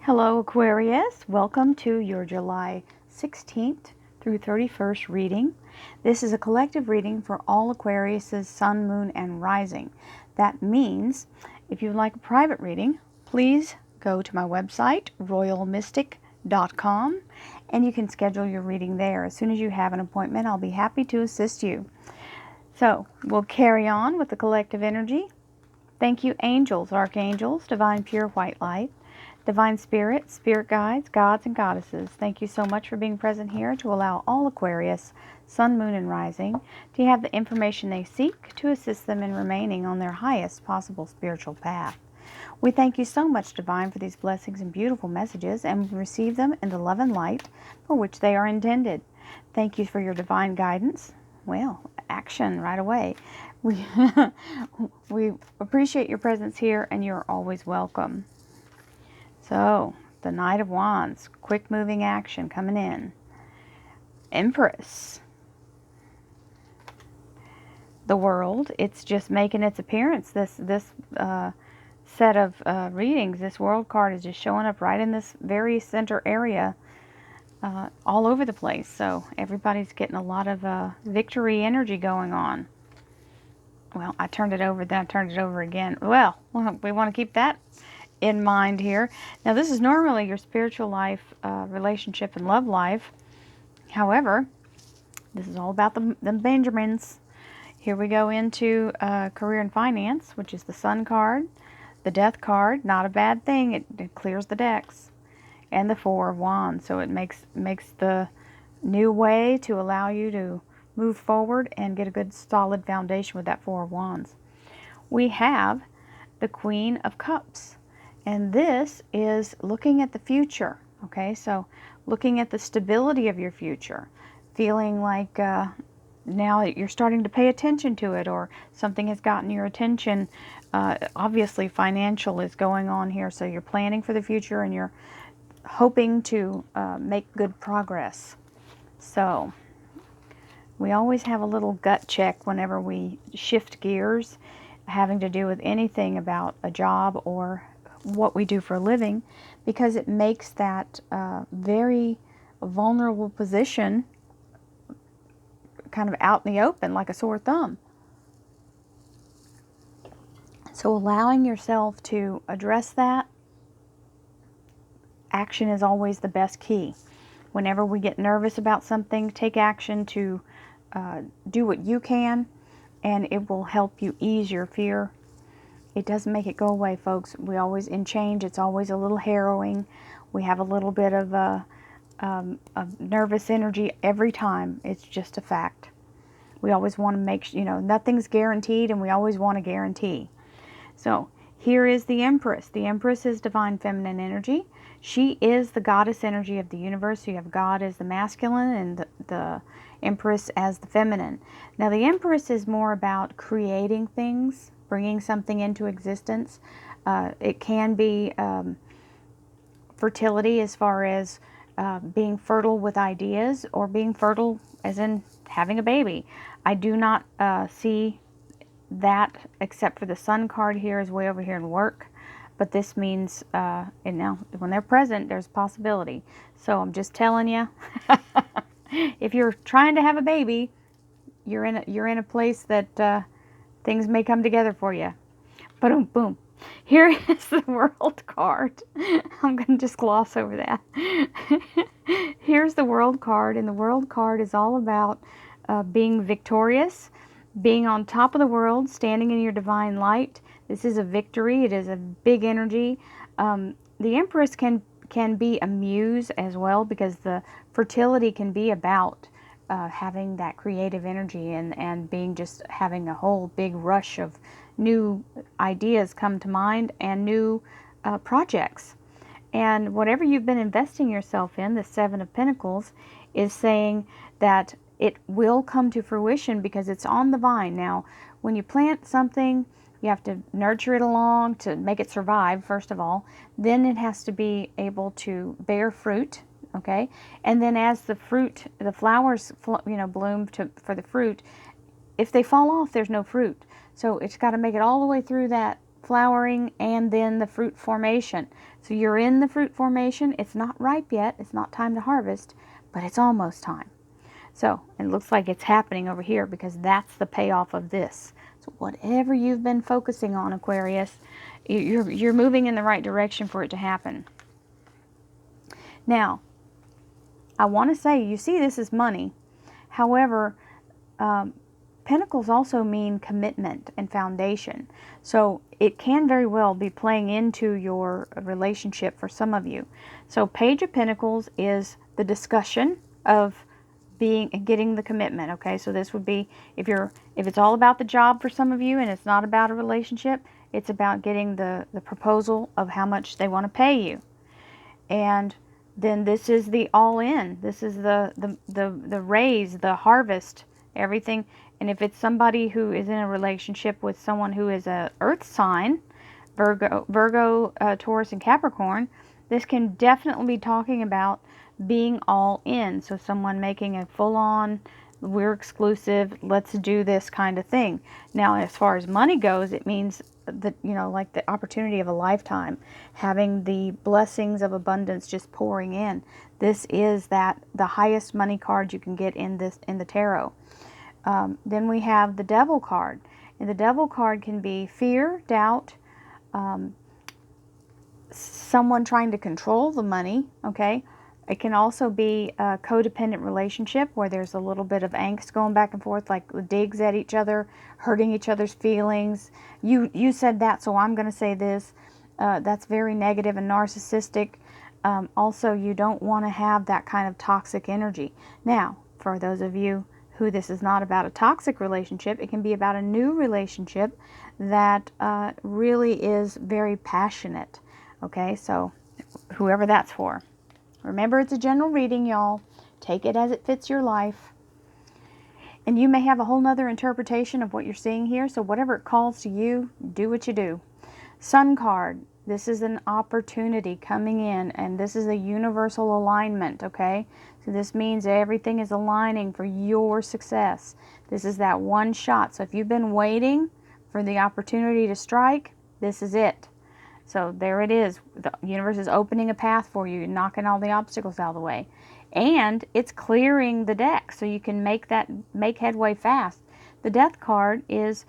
Hello Aquarius, welcome to your July 16th through 31st reading. This is a collective reading for all Aquarius's sun, moon, and rising. That means if you'd like a private reading, please go to my website, royalmystic.com, and you can schedule your reading there. As soon as you have an appointment, I'll be happy to assist you. So we'll carry on with the collective energy. Thank you, angels, archangels, divine pure white light, divine spirits, spirit guides, gods, and goddesses. Thank you so much for being present here to allow all Aquarius, sun, moon, and rising to have the information they seek to assist them in remaining on their highest possible spiritual path. We thank you so much, Divine, for these blessings and beautiful messages, and we receive them in the love and light for which they are intended. Thank you for your divine guidance. Well, action right away. We, we appreciate your presence here, and you're always welcome. So, the Knight of Wands, quick moving action coming in. Empress. The World, it's just making its appearance. This set of readings, this World card is just showing up right in this very center area, all over the place. So everybody's getting a lot of victory energy going on. Well, I turned it over, then I turned it over again. Well, we want to keep that in mind here. Now, this is normally your spiritual life, relationship, and love life. However, this is all about the Benjamins. Here we go into career and finance, which is the Sun card, the Death card. Not a bad thing. It clears the decks, and the Four of Wands. So it makes the new way to allow you to move forward and get a good solid foundation with that Four of Wands. We have the Queen of Cups, and this is looking at the future. Okay, so looking at the stability of your future, feeling like now you're starting to pay attention to it, or something has gotten your attention. Obviously financial is going on here, so you're planning for the future and you're hoping to make good progress. So we always have a little gut check whenever we shift gears having to do with anything about a job or what we do for a living, because it makes that very vulnerable position kind of out in the open like a sore thumb. So allowing yourself to address that, action is always the best key. Whenever we get nervous about something, take action to do what you can, and it will help you ease your fear. It doesn't make it go away, folks. We always, in change, it's always a little harrowing. We have a little bit of nervous energy every time. It's just a fact. We always want to make, nothing's guaranteed, and we always want to guarantee. So here is the Empress. The Empress is divine feminine energy. She is the goddess energy of the universe. So you have God as the masculine and the Empress as the feminine. Now the Empress is more about creating things, bringing something into existence. It can be fertility as far as being fertile with ideas, or being fertile as in having a baby. I do not see that, except for the Sun card here is way over here in work. But this means, and now when they're present, there's possibility. So I'm just telling you, if you're trying to have a baby, you're in a place that things may come together for you. Boom, boom. Here is the World card. I'm going to just gloss over that. Here's the World card, and the World card is all about being victorious, being on top of the world, standing in your divine light. This is a victory. It is a big energy. The Empress can be a muse as well, because the fertility can be about having that creative energy and being just having a whole big rush of new ideas come to mind and new projects. And whatever you've been investing yourself in, the Seven of Pentacles, is saying that it will come to fruition because it's on the vine. Now, when you plant something, you have to nurture it along to make it survive, first of all. Then it has to be able to bear fruit, okay? And then as the flowers, bloom for the fruit, if they fall off, there's no fruit. So it's got to make it all the way through that flowering, and then the fruit formation. So you're in the fruit formation. It's not ripe yet. It's not time to harvest, but it's almost time. So it looks like it's happening over here because that's the payoff of this. So whatever you've been focusing on, Aquarius, you're moving in the right direction for it to happen. Now, I want to say, you see this is money. However, Pentacles also mean commitment and foundation. So it can very well be playing into your relationship for some of you. So Page of Pentacles is the discussion of getting the commitment. Okay, so this would be if it's all about the job for some of you and it's not about a relationship, it's about getting the proposal of how much they want to pay you. And then this is the all in. This is the raise, the harvest, everything. And if it's somebody who is in a relationship with someone who is a earth sign, Virgo, Taurus, and Capricorn, this can definitely be talking about being all in. So someone making a full-on, we're exclusive, let's do this kind of thing. Now, as far as money goes, it means that, you know, like the opportunity of a lifetime, having the blessings of abundance just pouring in. This is the highest money card you can get in the tarot. Then we have the Devil card. And the Devil card can be fear, doubt, someone trying to control the money, okay? It can also be a codependent relationship where there's a little bit of angst going back and forth, like digs at each other, hurting each other's feelings. You said that, so I'm going to say this. That's very negative and narcissistic. Also, you don't want to have that kind of toxic energy. Now, for those of you who this is not about a toxic relationship, it can be about a new relationship that really is very passionate. Okay, so whoever that's for. Remember, it's a general reading, y'all. Take it as it fits your life. And you may have a whole nother interpretation of what you're seeing here, so whatever it calls to you, do what you do. Sun card. This is an opportunity coming in, and this is a universal alignment, okay? So this means everything is aligning for your success. This is that one shot. So if you've been waiting for the opportunity to strike, this is it. So there it is. The universe is opening a path for you, knocking all the obstacles out of the way. And it's clearing the deck so you can make headway fast. The Death card is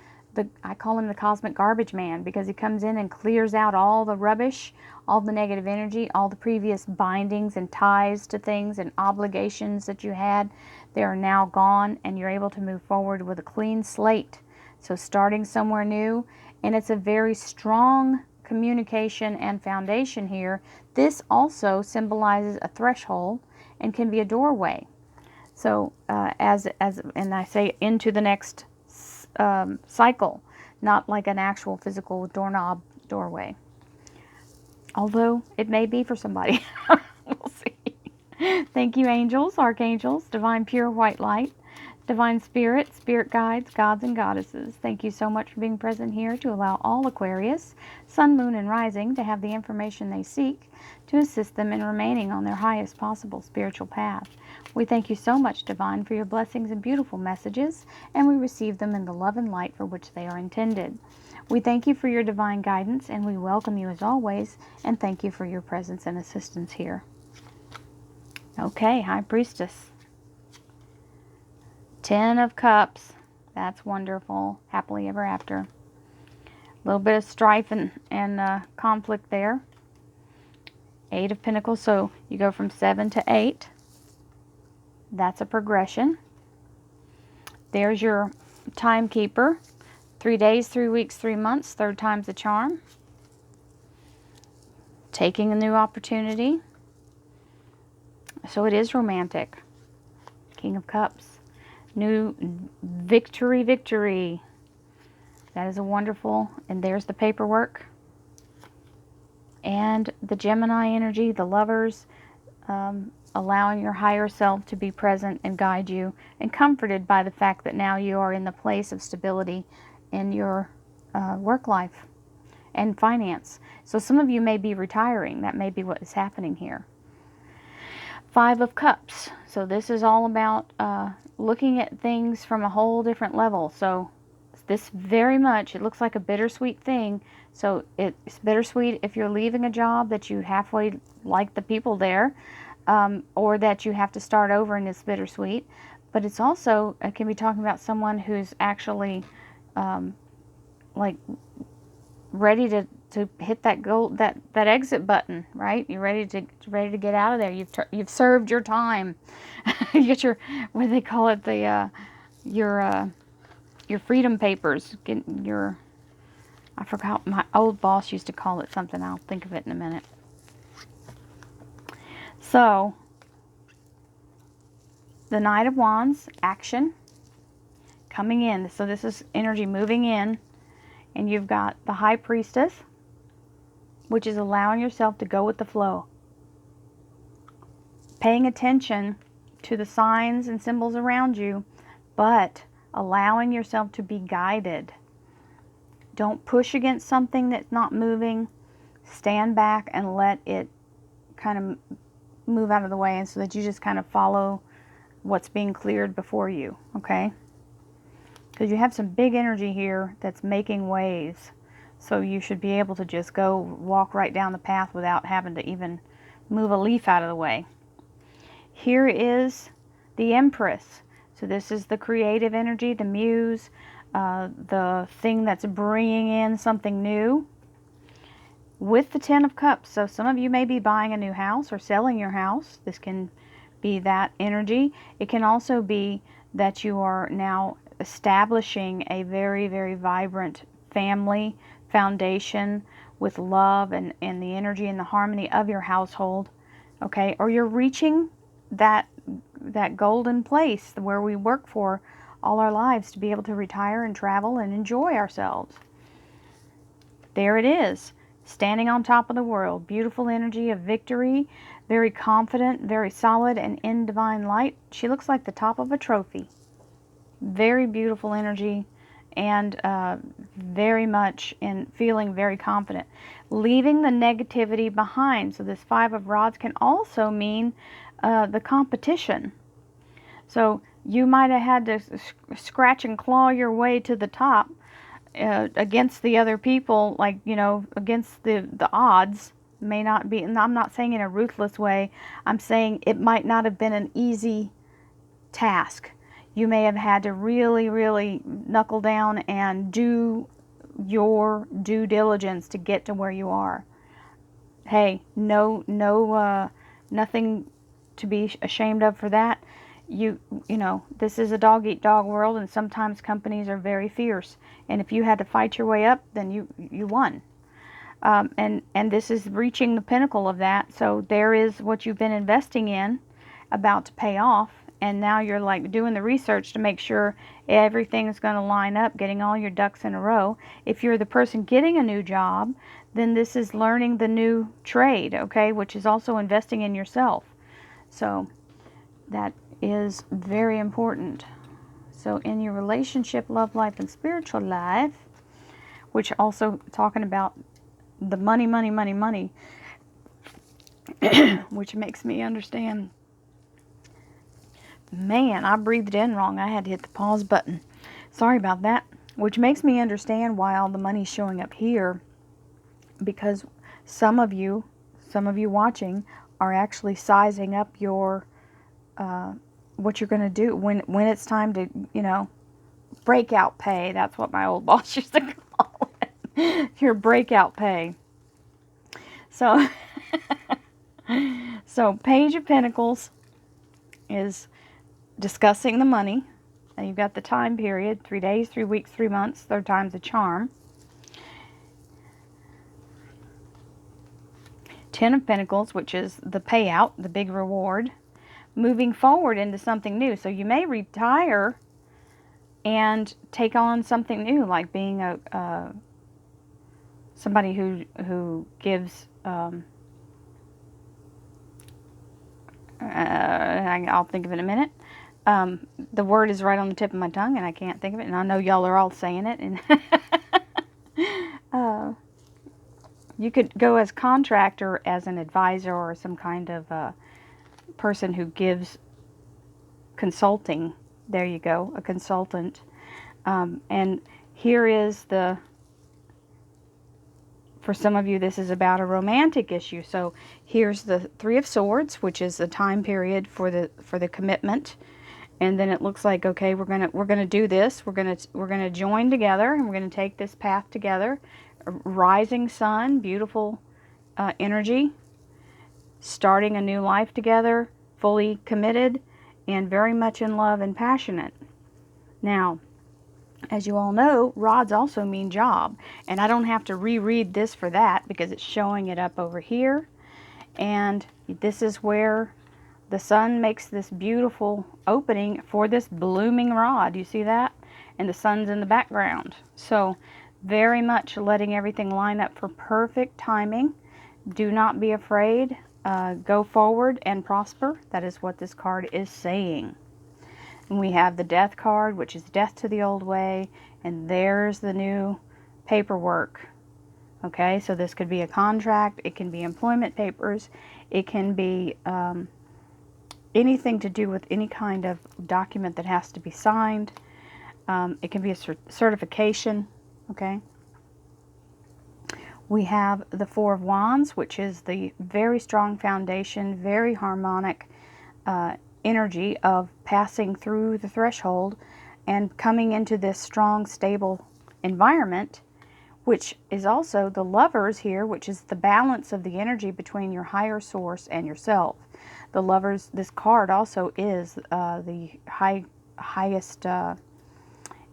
I call him the cosmic garbage man, because he comes in and clears out all the rubbish, all the negative energy, all the previous bindings and ties to things and obligations that you had. They are now gone, and you're able to move forward with a clean slate. So starting somewhere new, and it's a very strong communication and foundation here. This also symbolizes a threshold and can be a doorway. So and I say into the next cycle, not like an actual physical doorknob doorway. Although it may be for somebody. We'll see. Thank you, angels, archangels, divine pure white light, divine spirit, spirit guides, gods and goddesses. Thank you so much for being present here to allow all Aquarius, sun, moon, and rising to have the information they seek to assist them in remaining on their highest possible spiritual path. We thank you so much, Divine, for your blessings and beautiful messages, and we receive them in the love and light for which they are intended. We thank you for your divine guidance, and we welcome you as always, and thank you for your presence and assistance here. Okay, High Priestess. 10 of Cups. That's wonderful. Happily ever after. A little bit of strife and conflict there. 8 of Pentacles. So you go from 7 to 8. That's a progression. There's your timekeeper. 3 days, 3 weeks, 3 months. Third time's the charm. Taking a new opportunity. So it is romantic. King of Cups. New victory, victory. That is a wonderful, and there's the paperwork. And the Gemini energy, the lovers, allowing your higher self to be present and guide you, and comforted by the fact that now you are in the place of stability in your work life and finance. So some of you may be retiring. That may be what is happening here. 5 of Cups. So this is all about looking at things from a whole different level. So this very much, it looks like a bittersweet thing So it's bittersweet if you're leaving a job that you halfway like the people there, or that you have to start over, and it's bittersweet. But it's also, it can be talking about someone who's actually like ready to hit that goal, that exit button, right? You're ready to get out of there. You've served your time. You get your, what do they call it, the your freedom papers. Get your, I forgot, my old boss used to call it something. I'll think of it in a minute. So the Knight of Wands, action, coming in. So this is energy moving in. And you've got the High Priestess, which is allowing yourself to go with the flow. Paying attention to the signs and symbols around you, but allowing yourself to be guided. Don't push against something that's not moving. Stand back and let it kind of move out of the way, and so that you just kind of follow what's being cleared before you, okay? Because you have some big energy here that's making waves. So you should be able to just go walk right down the path without having to even move a leaf out of the way. Here is the Empress. So this is the creative energy, the muse, the thing that's bringing in something new. With the Ten of Cups. So some of you may be buying a new house or selling your house. This can be that energy. It can also be that you are now establishing a very, very vibrant family foundation with love and the energy and the harmony of your household, okay? Or you're reaching that golden place where we work for all our lives to be able to retire and travel and enjoy ourselves. There it is, standing on top of the world. Beautiful energy of victory, very confident, very solid, and in divine light. She looks like the top of a trophy. Very beautiful energy, and very much in feeling very confident. Leaving the negativity behind. So this Five of Rods can also mean the competition. So you might have had to scratch and claw your way to the top against the other people, like, you know, against the odds. May not be, and I'm not saying in a ruthless way, I'm saying it might not have been an easy task. You may have had to really, really knuckle down and do your due diligence to get to where you are. Hey, nothing to be ashamed of for that. You know, this is a dog-eat-dog world, and sometimes companies are very fierce. And if you had to fight your way up, then you won. And this is reaching the pinnacle of that. So there is what you've been investing in about to pay off. And now you're like doing the research to make sure everything's going to line up, getting all your ducks in a row. If you're the person getting a new job, then this is learning the new trade, okay, which is also investing in yourself. So that is very important. So in your relationship, love life, and spiritual life, which also talking about the money, which makes me understand. Man, I breathed in wrong. I had to hit the pause button. Sorry about that. Which makes me understand why all the money's showing up here. Because some of you watching are actually sizing up your, what you're going to do when it's time to, you know, breakout pay. That's what my old boss used to call it. Your breakout pay. So, so Page of Pentacles is discussing the money, and you've got the time period, 3 days, 3 weeks, 3 months, third time's a charm. Ten of Pentacles, which is the payout, the big reward, moving forward into something new. So you may retire and take on something new, like being a somebody who gives I'll think of it in a minute. The word is right on the tip of my tongue, and I can't think of it. And I know y'all are all saying it. And you could go as contractor, as an advisor, or some kind of person who gives consulting. There you go, a consultant. And here is the For some of you, this is about a romantic issue. So here's the Three of Swords, which is a time period for the commitment. And then it looks like, okay, we're gonna do this. We're gonna join together, and we're gonna take this path together. A rising sun, beautiful energy, starting a new life together, fully committed, and very much in love and passionate. Now, as you all know, rods also mean job, and I don't have to reread this for that because it's showing it up over here. And this is where the sun makes this beautiful opening for this blooming rod. You see that? And the sun's in the background. So very much letting everything line up for perfect timing. Do not be afraid. Go forward and prosper. That is what this card is saying. And we have the Death card, which is death to the old way, and there's the new paperwork. Okay, so this could be a contract, it can be employment papers, it can be anything to do with any kind of document that has to be signed. It can be a certification. Okay. We have the Four of Wands, which is the very strong foundation, very harmonic energy of passing through the threshold and coming into this strong, stable environment, which is also the Lovers here, which is the balance of the energy between your higher source and yourself. The Lovers, this card also is the highest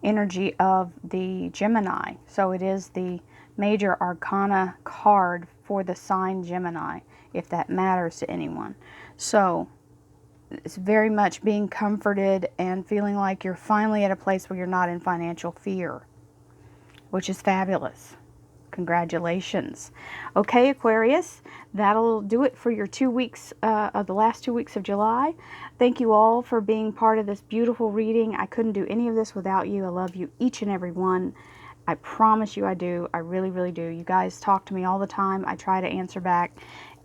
energy of the Gemini. So it is the major arcana card for the sign Gemini, if that matters to anyone. So it's very much being comforted and feeling like you're finally at a place where you're not in financial fear, which is fabulous. Congratulations. Okay, Aquarius, that'll do it for your 2 weeks of the last 2 weeks of July. Thank you all for being part of this beautiful reading. I couldn't do any of this without you. I love you, each and every one. I promise you I do. I really, really do. You guys talk to me all the time. I try to answer back,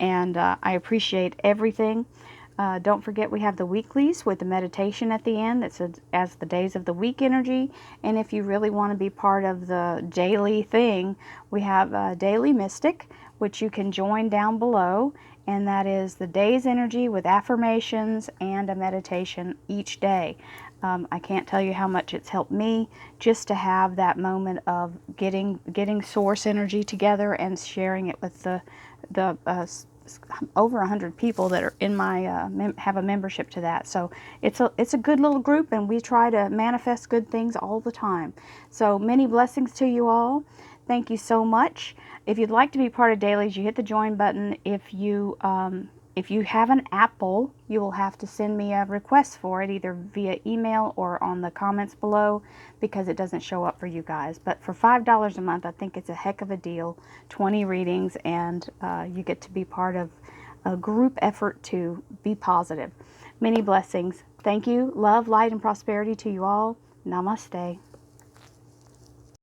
and I appreciate everything. Don't forget we have the weeklies with the meditation at the end. It's as the days of the week energy. And if you really want to be part of the daily thing, we have Daily Mystic, which you can join down below. And that is the day's energy with affirmations and a meditation each day. I can't tell you how much it's helped me just to have that moment of getting source energy together and sharing it with the over 100 people that are in my have a membership to that. So it's a good little group, and we try to manifest good things all the time. So many blessings to you all. Thank you so much. If you'd like to be part of Dailies, you hit the join button. If you have an Apple, you will have to send me a request for it, either via email or on the comments below, because it doesn't show up for you guys. But for $5 a month, I think it's a heck of a deal. 20 readings, and you get to be part of a group effort to be positive. Many blessings. Thank you. Love, light, and prosperity to you all. Namaste.